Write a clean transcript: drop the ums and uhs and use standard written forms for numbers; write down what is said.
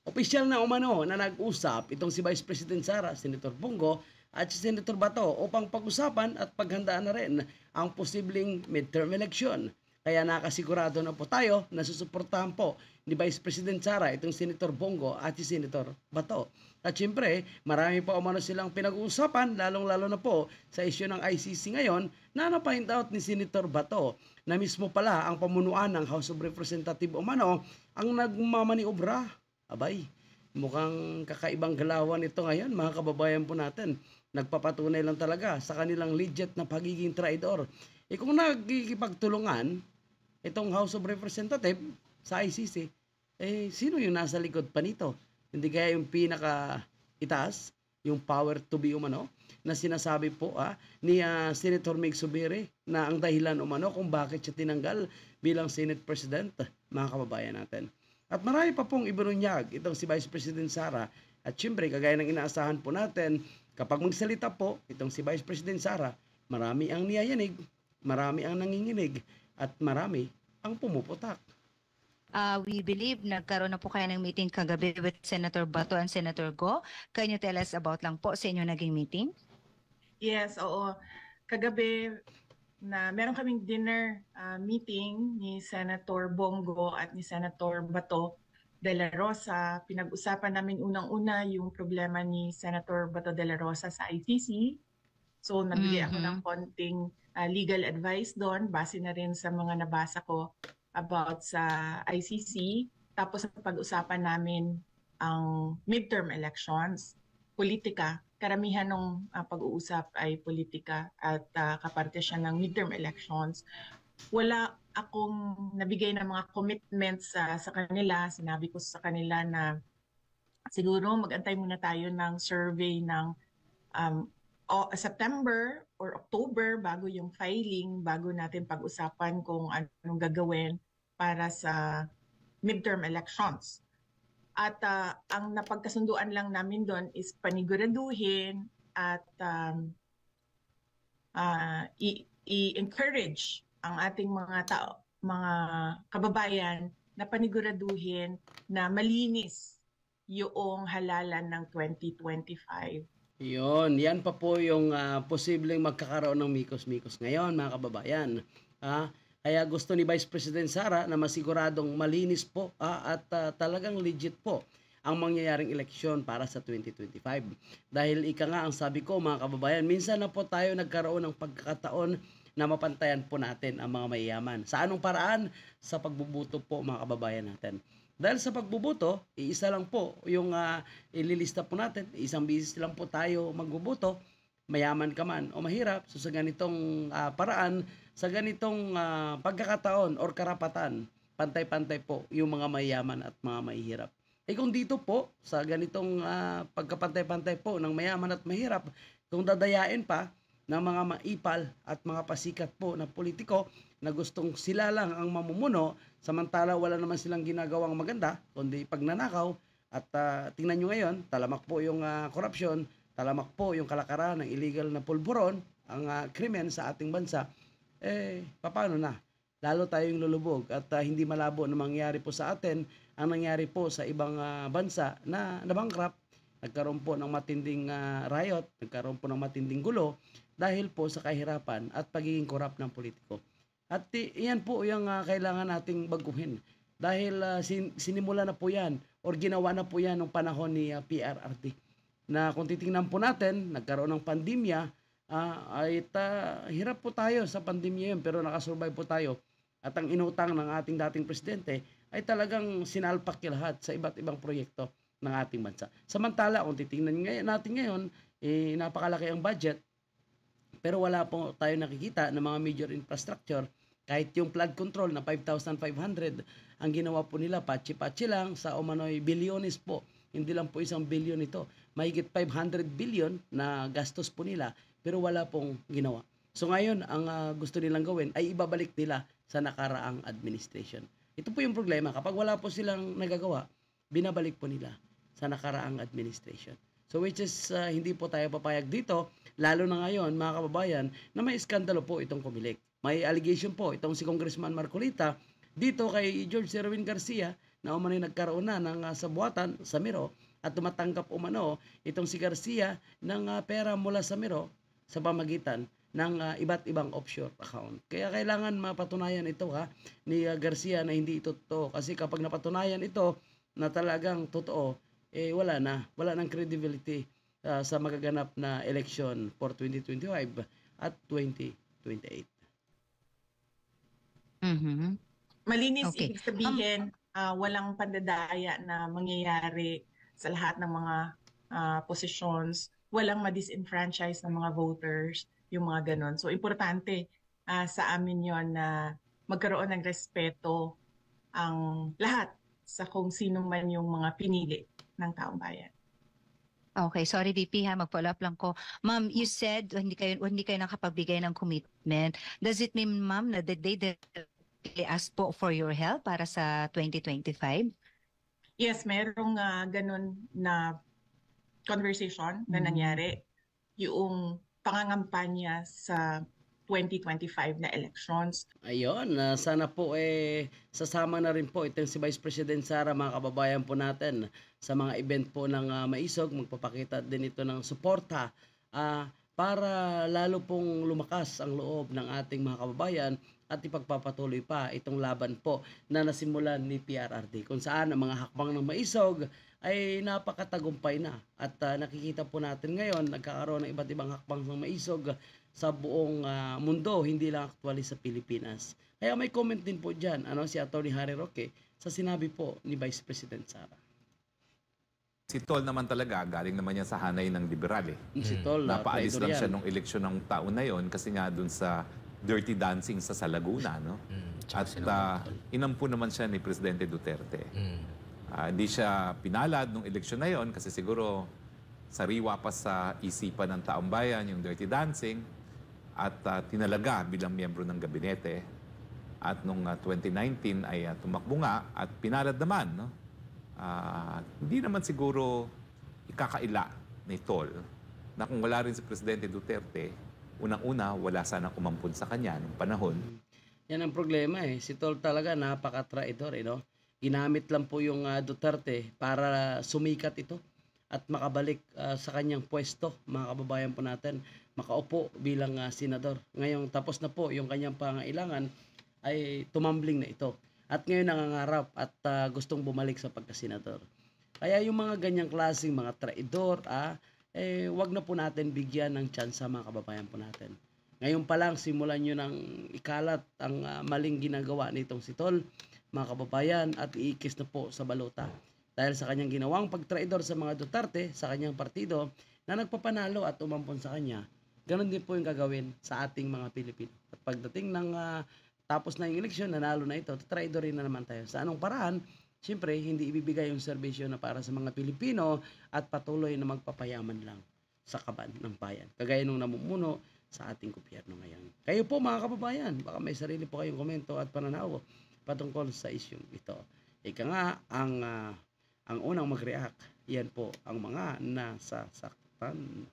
Opisyal na umano na nag-usap itong si Vice President Sara, Senator Bongo at si Senator Bato upang pag-usapan at paghandaan na rin ang posibleng midterm election. Kaya nakasigurado na po tayo na susuportahan po ni Vice President Sara itong Senator Bongo at si Senator Bato. At syempre, marami pa umano silang pinag-uusapan, lalong-lalo na po sa isyu ng ICC ngayon na na-find out ni Senator Bato na mismo pala ang pamunuan ng House of Representatives umano ang nagmamaniobra. Abay, mukhang kakaibang galawan ito ngayon, mga kababayan po natin. Nagpapatunay lang talaga sa kanilang legit na pagiging traidor. Kung nagkikipagtulungan itong House of Representatives sa ICC, sino yung nasa likod pa nito? Hindi kaya yung pinaka-itaas, yung power to be umano, na sinasabi po ni Senator Mig Zubiri na ang dahilan umano kung bakit siya tinanggal bilang Senate President, mga kababayan natin. At marami pa pong ibinunyag itong si Vice President Sara. At syempre, kagaya ng inaasahan po natin, kapag magsalita po itong si Vice President Sara, marami ang niyayanig, marami ang nanginginig, at marami ang pumuputak. We believe nagkaroon na po kayo ng meeting kagabi with Senator Bato and Senator Go. Can you tell us about lang po sa inyo naging meeting? Yes, oo. Kagabi na meron kaming dinner meeting ni Senator Bongo at ni Senator Bato de la Rosa. Pinag-usapan namin unang-una yung problema ni Senator Bato de la Rosa sa ICC. So nabigay ako ng konting legal advice doon, base na rin sa mga nabasa ko about sa ICC. Tapos pag-usapan namin ang midterm elections, politika. Karamihan ng pag-uusap ay politika at kaparte siya ng midterm elections. Wala akong nabigay ng mga commitments sa kanila. Sinabi ko sa kanila na siguro mag-antay muna tayo ng survey ng September or October bago yung filing, bago natin pag-usapan kung anong gagawin para sa midterm elections. At ang napagkasunduan lang namin doon is paniguraduhin at i-encourage ang ating mga kababayan na paniguraduhin na malinis yung halalan ng 2025. Yan pa po yung posibleng magkakaroon ng mikos-mikos ngayon, mga kababayan. Kaya gusto ni Vice President Sara na masiguradong malinis po at talagang legit po ang mangyayaring eleksyon para sa 2025. Dahil ika nga ang sabi ko, mga kababayan, minsan na po tayo nagkaroon ng pagkakataon na mapantayan po natin ang mga mayayaman. Sa anong paraan? Sa pagbubuto po, mga kababayan natin. Dahil sa pagbubuto, iisa lang po yung ililista po natin. Isang bisis lang po tayo magbubuto. Mayaman ka man o mahirap, so sa ganitong paraan, sa ganitong pagkakataon or karapatan, pantay-pantay po yung mga mayaman at mga mahihirap. Kung dito po, sa ganitong pagkapantay-pantay po ng mayaman at mahirap, kung dadayain pa ng mga maipal at mga pasikat po na politiko na gustong sila lang ang mamumuno, samantala wala naman silang ginagawang maganda, kundi pagnanakaw, at tingnan nyo ngayon, talamak po yung korupsyon, talamak po yung kalakaran ng illegal na pulburon, ang krimen sa ating bansa, paano na? Lalo tayong lulubog at hindi malabo na mangyari po sa atin ang nangyari po sa ibang bansa na nabankrupt. Nagkaroon po ng matinding riot, nagkaroon po ng matinding gulo dahil po sa kahirapan at pagiging korap ng politiko. At iyan po yung kailangan nating baguhin. Dahil sinimula na po yan or ginawa na po yan nung panahon ni PRRD. Na kung titingnan po natin, nagkaroon ng pandemya, hirap po tayo sa pandemya yun pero nakasurvive po tayo. At ang inutang ng ating dating presidente ay talagang sinalpak lahat sa iba't ibang proyekto ng ating bansa. Samantala, kung titingnan natin ngayon, napakalaki ang budget, pero wala po tayo nakikita ng mga major infrastructure. Kahit yung flood control na 5,500, ang ginawa po nila, patsi-patsi lang sa umano'y bilyones po. Hindi lang po 1 billion ito. Mahigit 500 billion na gastos po nila, pero wala pong ginawa. So ngayon, ang gusto nilang gawin ay ibabalik nila sa nakaraang administration. Ito po yung problema. Kapag wala po silang nagagawa, binabalik po nila sa nakaraang administration. So which is hindi po tayo papayag dito, lalo na ngayon mga kababayan, na may iskandalo po itong Comelec. May allegation po itong si Congressman Marcolita dito kay George Erwin Garcia na umano'y nagkaroon na ng sabuatan sa Miro at tumatanggap umano itong si Garcia ng pera mula sa Miro sa pamagitan ng iba't ibang offshore account. Kaya kailangan mapatunayan ito ni Garcia na hindi ito totoo. Kasi kapag napatunayan ito na talagang totoo, wala ng credibility sa magaganap na election for 2025 at 2028. Mhm. Malinis, Okay. ibig sabihin, walang pandadaya na mangyayari sa lahat ng mga positions, walang ma-disenfranchise ng mga voters, yung mga ganon. So, importante sa amin yon na magkaroon ng respeto ang lahat sa kung sino man yung mga pinili ng taong bayan. Okay, sorry VP mag-follow up lang ko. Ma'am, you said hindi kayo nakapagbigay ng commitment. Does it mean, ma'am, na they directly ask po for your help para sa 2025? Yes, merong ganun na conversation na nangyari. Yung pangangampanya sa 2025 na elections. Ayun, sana po sasama na rin po itong si Vice President Sara, mga kababayan po natin sa mga event po ng Maisog. Magpapakita din ito ng suporta para lalo pong lumakas ang loob ng ating mga kababayan at ipagpapatuloy pa itong laban po na nasimulan ni PRRD, kung saan ang mga hakbang ng Maisog ay napakatagumpay na at nakikita po natin ngayon nagkakaroon ng iba't ibang hakbang ng Maisog sa buong mundo, hindi lang actually sa Pilipinas. Kaya may comment din po dyan si Atty. Harry Roque sa sinabi po ni Vice President Sara. Si Tol naman talaga, galing naman yan sa hanay ng liberal Si Tol, Napaalis traitor lang siya yan. nung eleksyon ng taon na yon kasi nga dun sa dirty dancing sa Laguna, no? At inampo naman siya ni Presidente Duterte. Hindi siya pinalad nung eleksyon na yon kasi siguro sariwa pa sa isipan ng taong bayan yung dirty dancing at tinalaga bilang miyembro ng gabinete. At nung 2019 ay tumakbo nga at pinalad naman, no? Hindi naman siguro ikakaila ni Tol na kung wala rin si Presidente Duterte, unang-una wala sanang umampun sa kanya nung panahon. Yan ang problema Si Tol talaga napaka-traitor no? Ginamit lang po yung Duterte para sumikat ito at makabalik sa kanyang pwesto, mga kababayan po natin, makaupo bilang senador. Ngayon tapos na po yung kanyang pangailangan ay tumambling na ito. At ngayon nangangarap at gustong bumalik sa pagkasenador. Kaya yung mga ganyang klaseng mga traidor, wag na po natin bigyan ng tsansa, mga kababayan po natin. Ngayon pa lang simulan nyo ng ikalat ang maling ginagawa nitong si Tol, mga kababayan, at iikis na po sa baluta. Dahil sa kanyang ginawang pagtraidor sa mga Duterte, sa kanyang partido, na nagpapanalo at umampon sa kanya, ganun din po yung gagawin sa ating mga Pilipino. At pagdating ng tapos na yung eleksyon, nanalo na ito, traidorin na naman tayo. Sa anong paraan? Siyempre, hindi ibibigay yung serbisyo na para sa mga Pilipino at patuloy na magpapayaman lang sa kaban ng bayan. Kagaya nung namumuno sa ating gobyerno ngayon. Kayo po, mga kababayan, baka may sarili po kayong komento at pananaw patungkol sa isyong ito. Ika nga, ang unang mag-react, yan po ang mga nasasaktan.